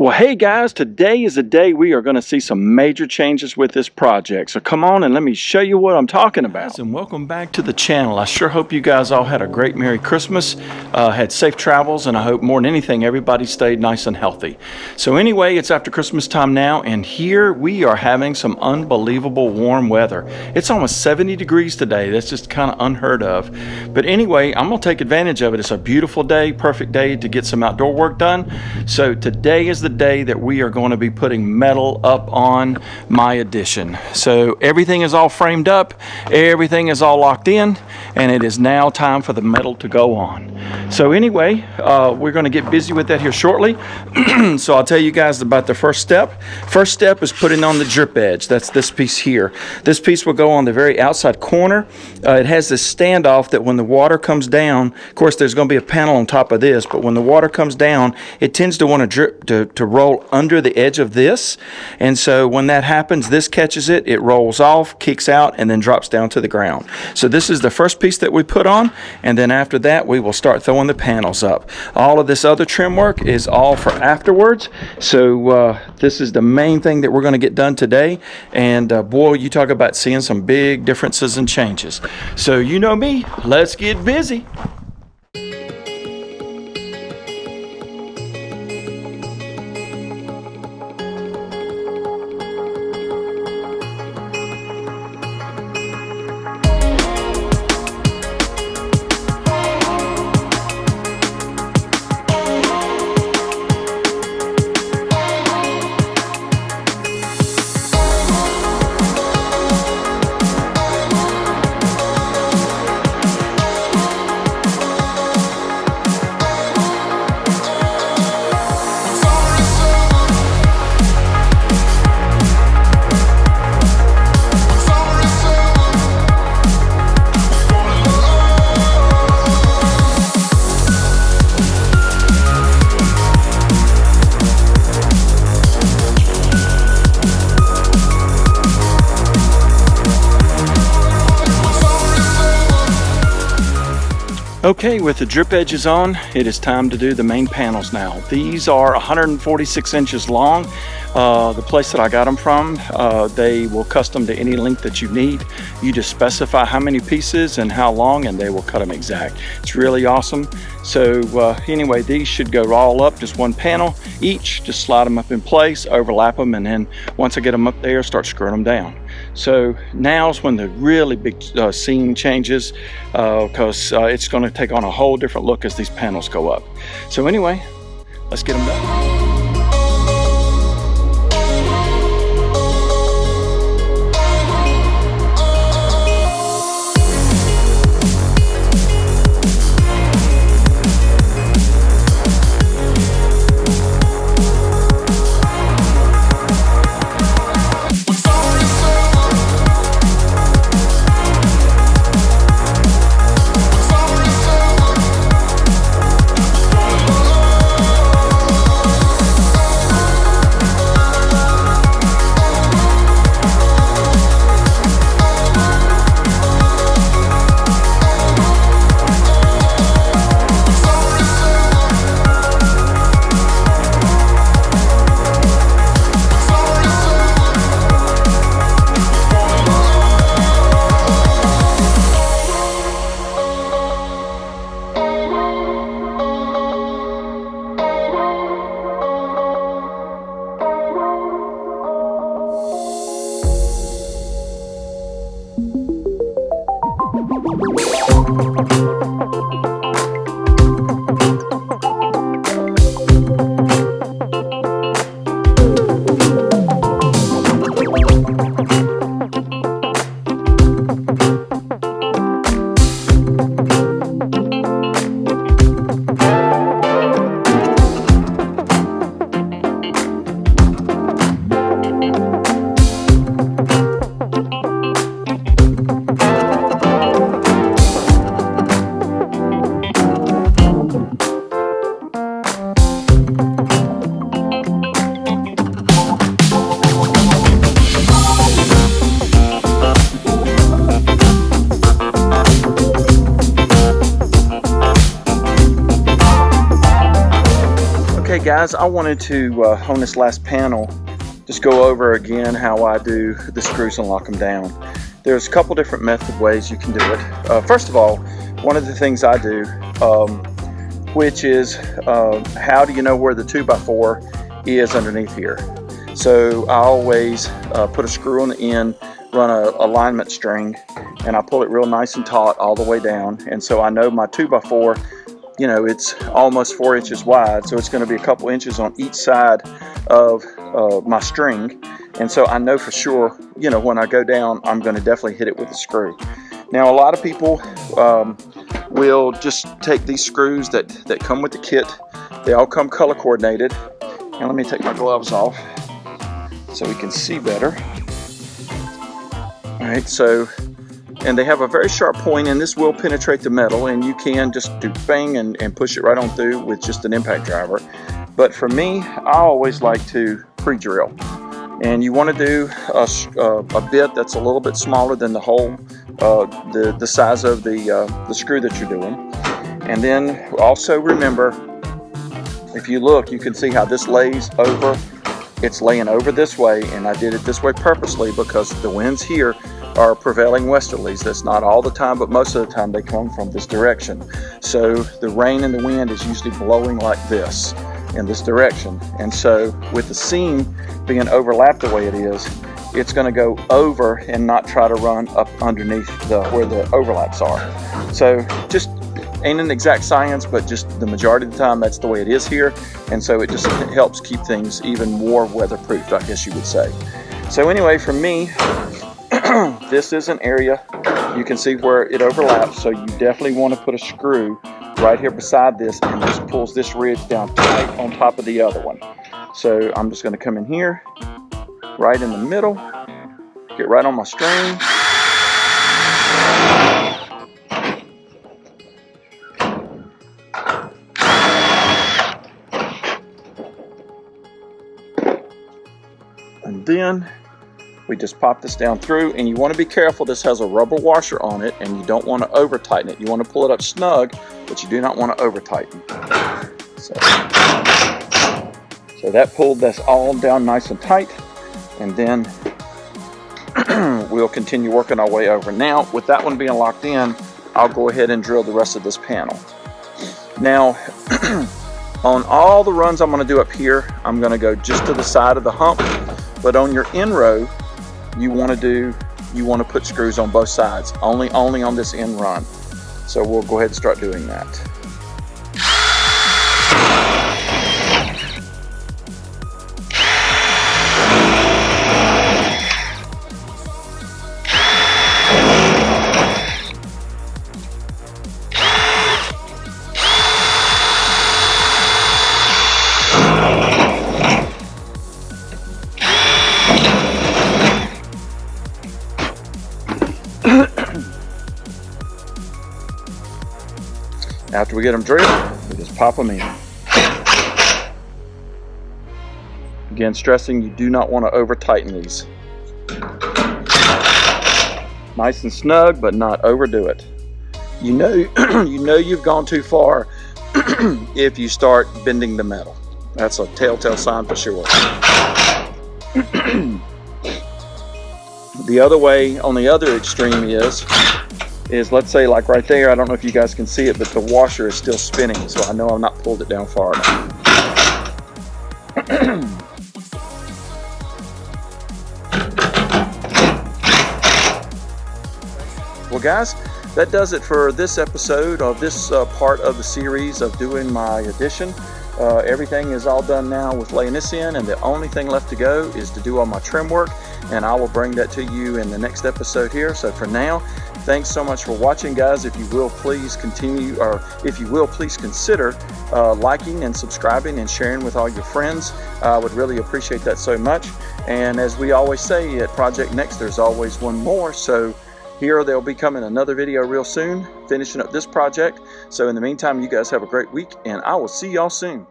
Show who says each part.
Speaker 1: Well, hey guys, today is the day we are going to see some major changes with this project. So come on and let me show you what I'm talking about. And welcome back to the channel. I sure hope you guys all had a great Merry Christmas, had safe travels, and I hope more than anything everybody stayed nice and healthy. So anyway, it's after Christmas time now, and here we are having some unbelievable warm weather. It's almost 70 degrees today. That's just kind of unheard of. But anyway, I'm going to take advantage of it. It's a beautiful day, perfect day to get some outdoor work done. So today is the day that we are going to be putting metal up on my addition. So everything is all framed up, everything is all locked in, and it is now time for the metal to go on. So anyway, we're going to get busy with that here shortly. So I'll tell you guys about the first step. First step is putting on the drip edge. That's this piece here. This piece will go on the very outside corner. It has this standoff that when the water comes down, of course there's going to be a panel on top of this, but when the water comes down, it tends to want to drip to roll under the edge of this. And so when that happens, this catches it, it rolls off, kicks out, and then drops down to the ground. So this is the first piece that we put on, and then after that we will start throwing the panels up. All of this other trim work is all for afterwards. So this is the main thing that we're going to get done today. And boy, you talk about seeing some big differences and changes. So you know me, let's get busy. Okay, with the drip edges on, it is time to do the main panels now. These are 146 inches long. The place that I got them from, they will custom to any length that you need. You just specify how many pieces and how long, and they will cut them exact. It's really awesome. So anyway, these should go all up, just one panel each. Just slide them up in place, overlap them, and then once I get them up there, start screwing them down. So now's when the really big seam changes, because it's going to take on a whole different look as these panels go up. So anyway, let's get them done. guys, I wanted to on this last panel just go over again how I do the screws and lock them down. There's a couple different ways you can do it. First of all, one of the things I do, which is how do you know where the 2x4 is underneath here? So I always put a screw on the end, run a alignment string, and I pull it real nice and taut all the way down. And so I know my 2x4, you know, it's almost 4 inches wide, so it's going to be a couple inches on each side of my string. And so I know for sure, you know, when I go down, I'm going to definitely hit it with a screw. Now, a lot of people will just take these screws that come with the kit. They all come color coordinated. Now let me take my gloves off so we can see better. All right, so, and they have a very sharp point, and this will penetrate the metal, and you can just do bang and push it right on through with just an impact driver. But for me, I always like to pre-drill. And you want to do a bit that's a little bit smaller than the hole, the size of the screw that you're doing. And then also remember, if you look, you can see how this lays over. It's laying over this way, and I did it this way purposely because the winds here are prevailing westerlies. That's not all the time, but most of the time they come from this direction. So the rain and the wind is usually blowing like this in this direction. And so with the seam being overlapped the way it is, it's going to go over and not try to run up underneath where the overlaps are. So just ain't an exact science, but just the majority of the time that's the way it is here. And so it just helps keep things even more weatherproof, I guess you would say. So anyway, for me, this is an area you can see where it overlaps, so you definitely want to put a screw right here beside this, and this pulls this ridge down tight on top of the other one. So I'm just going to come in here right in the middle, get right on my string, and then we just pop this down through. And you want to be careful, this has a rubber washer on it, and you don't want to over tighten it. You want to pull it up snug, but you do not want to over tighten. So that pulled this all down nice and tight, and then we'll continue working our way over. Now, with that one being locked in, I'll go ahead and drill the rest of this panel. Now, on all the runs I'm going to do up here, I'm going to go just to the side of the hump, but on your end row, you want to put screws on both sides, only on this end run. So we'll go ahead and start doing that. After we get them drilled, we just pop them in. Again, stressing you do not want to over tighten these. Nice and snug, but not overdo it. You know, you've gone too far if you start bending the metal. That's a telltale sign for sure. The other way, on the other extreme is let's say like right there, I don't know if you guys can see it, but the washer is still spinning, so I know I've not pulled it down far enough. Well guys, that does it for this episode of this part of the series of doing my addition. Everything is all done now with laying this in, and the only thing left to go is to do all my trim work, and I will bring that to you in the next episode here. So for now, thanks so much for watching, guys. If you will please continue, or if you will please consider liking and subscribing and sharing with all your friends. I would really appreciate that so much. And as we always say at Project Next, there's always one more. So here there'll be coming another video real soon, finishing up this project. So in the meantime, you guys have a great week, and I will see y'all soon.